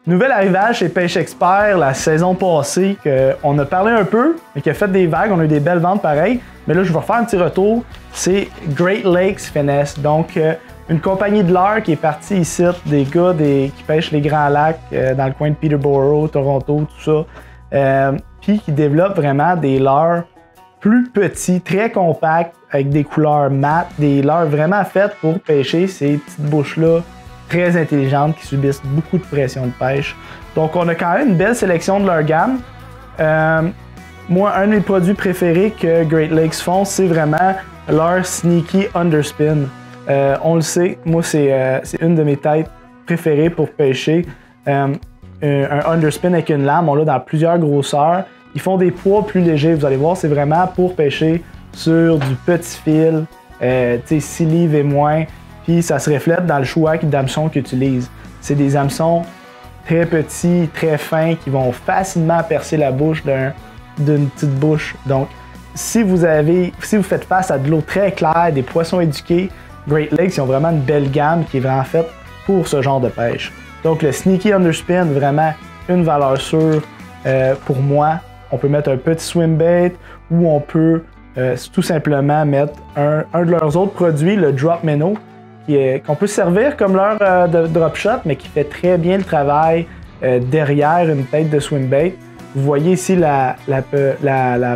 Nouvel arrivage chez Pêche Expert la saison passée, qu'on a parlé un peu, mais qui a fait des vagues, on a eu des belles ventes pareilles. Mais là, je vais faire un petit retour. C'est Great Lakes Finesse. Donc, une compagnie de leurre qui est partie ici, des gars qui pêchent les Grands Lacs dans le coin de Peterborough, Toronto, tout ça. Puis qui développent vraiment des leurres plus petits, très compacts, avec des couleurs mates, des leurres vraiment faites pour pêcher ces petites bouches-là très intelligentes qui subissent beaucoup de pression de pêche. Donc on a quand même une belle sélection de leur gamme. Moi, un de mes produits préférés que Great Lakes font, c'est vraiment leur Sneaky Underspin. On le sait, moi c'est une de mes têtes préférées pour pêcher. Un underspin avec une lame, on l'a dans plusieurs grosseurs. Ils font des poids plus légers, vous allez voir, c'est vraiment pour pêcher sur du petit fil, 6 livres et moins. Puis ça se reflète dans le choix d'hameçons qu'ils utilisent. C'est des hameçons très petits, très fins, qui vont facilement percer la bouche d'une petite bouche. Donc, si vous faites face à de l'eau très claire, des poissons éduqués, Great Lakes, ils ont vraiment une belle gamme qui est vraiment faite pour ce genre de pêche. Donc, le Sneaky Underspin, vraiment une valeur sûre pour moi. On peut mettre un petit swim bait ou on peut tout simplement mettre un de leurs autres produits, le Drop Minnow, qu'on peut servir comme leur de drop shot, mais qui fait très bien le travail derrière une tête de swim bait. Vous voyez ici la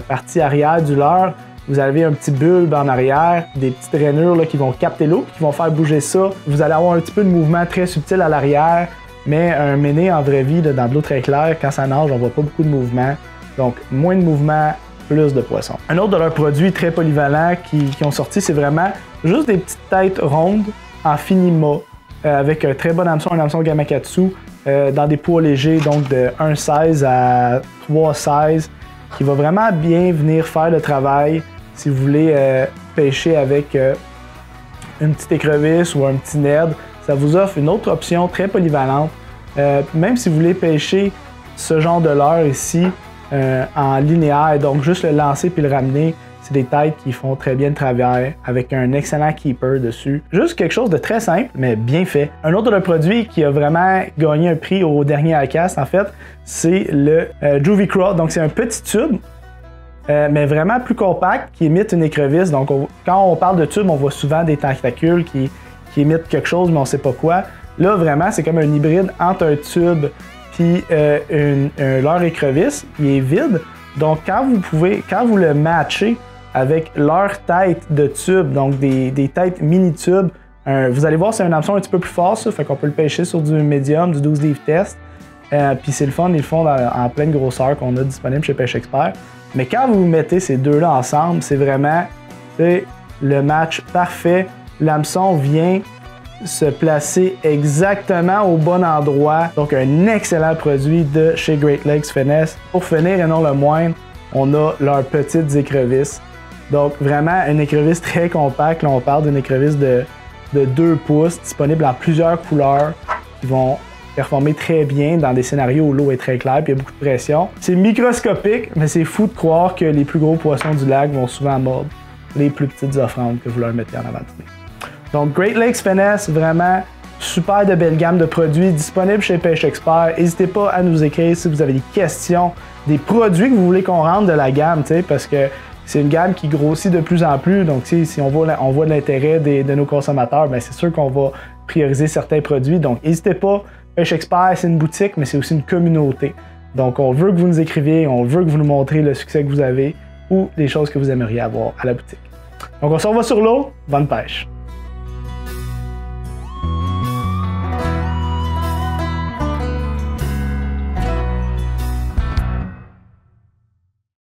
partie arrière du leurre. Vous avez un petit bulbe en arrière, des petites rainures là, qui vont capter l'eau, qui vont faire bouger ça. Vous allez avoir un petit peu de mouvement très subtil à l'arrière, mais un méné en vraie vie, là, dans de l'eau très claire, quand ça nage, on voit pas beaucoup de mouvement. Donc, moins de mouvement, plus de poissons. Un autre de leurs produits très polyvalents qui ont sorti, c'est vraiment juste des petites têtes rondes en finima, avec un très bon hameçon, un hameçon Gamakatsu, dans des poids légers, donc de 1,16 à 3,16, qui va vraiment bien venir faire le travail si vous voulez pêcher avec une petite écrevisse ou un petit ned. Ça vous offre une autre option très polyvalente. Même si vous voulez pêcher ce genre de leurre ici en linéaire, donc juste le lancer puis le ramener, c'est des têtes qui font très bien le travail avec un excellent keeper dessus. Juste quelque chose de très simple, mais bien fait. Un autre de leurs produits qui a vraiment gagné un prix au dernier iCast, en fait, c'est le Juvie Craw. Donc c'est un petit tube, mais vraiment plus compact, qui imite une écrevisse. Donc quand on parle de tube, on voit souvent des tentacules qui imitent quelque chose, mais on ne sait pas quoi. Là, vraiment, c'est comme un hybride entre un tube puis un leurre écrevisse. Il est vide. Donc quand vous le matchez avec leur tête de tube, donc des têtes mini-tubes, vous allez voir, c'est un hameçon un petit peu plus fort, ça, fait qu'on peut le pêcher sur du médium, du 12 livres test. Puis c'est le fun, ils le font en pleine grosseur qu'on a disponible chez Pêche Expert. Mais quand vous mettez ces deux-là ensemble, c'est vraiment le match parfait. L'hameçon vient se placer exactement au bon endroit. Donc un excellent produit de chez Great Lakes Finesse. Pour finir et non le moindre, on a leurs petites écrevisses. Donc vraiment une écrevisse très compacte. Là on parle d'une écrevisse de 2 pouces, disponible en plusieurs couleurs, qui vont performer très bien dans des scénarios où l'eau est très claire et il y a beaucoup de pression. C'est microscopique, mais c'est fou de croire que les plus gros poissons du lac vont souvent mordre les plus petites offrandes que vous leur mettez en avant de nez. Donc Great Lakes Finesse, vraiment super de belle gamme de produits disponibles chez Pêche Expert. N'hésitez pas à nous écrire si vous avez des questions, des produits que vous voulez qu'on rentre de la gamme, parce que c'est une gamme qui grossit de plus en plus. Donc si on voit de l'intérêt de nos consommateurs, bien, c'est sûr qu'on va prioriser certains produits. Donc n'hésitez pas, Pêche Expert, c'est une boutique, mais c'est aussi une communauté. Donc on veut que vous nous écriviez, on veut que vous nous montriez le succès que vous avez ou les choses que vous aimeriez avoir à la boutique. Donc on se revoit sur l'eau, bonne pêche!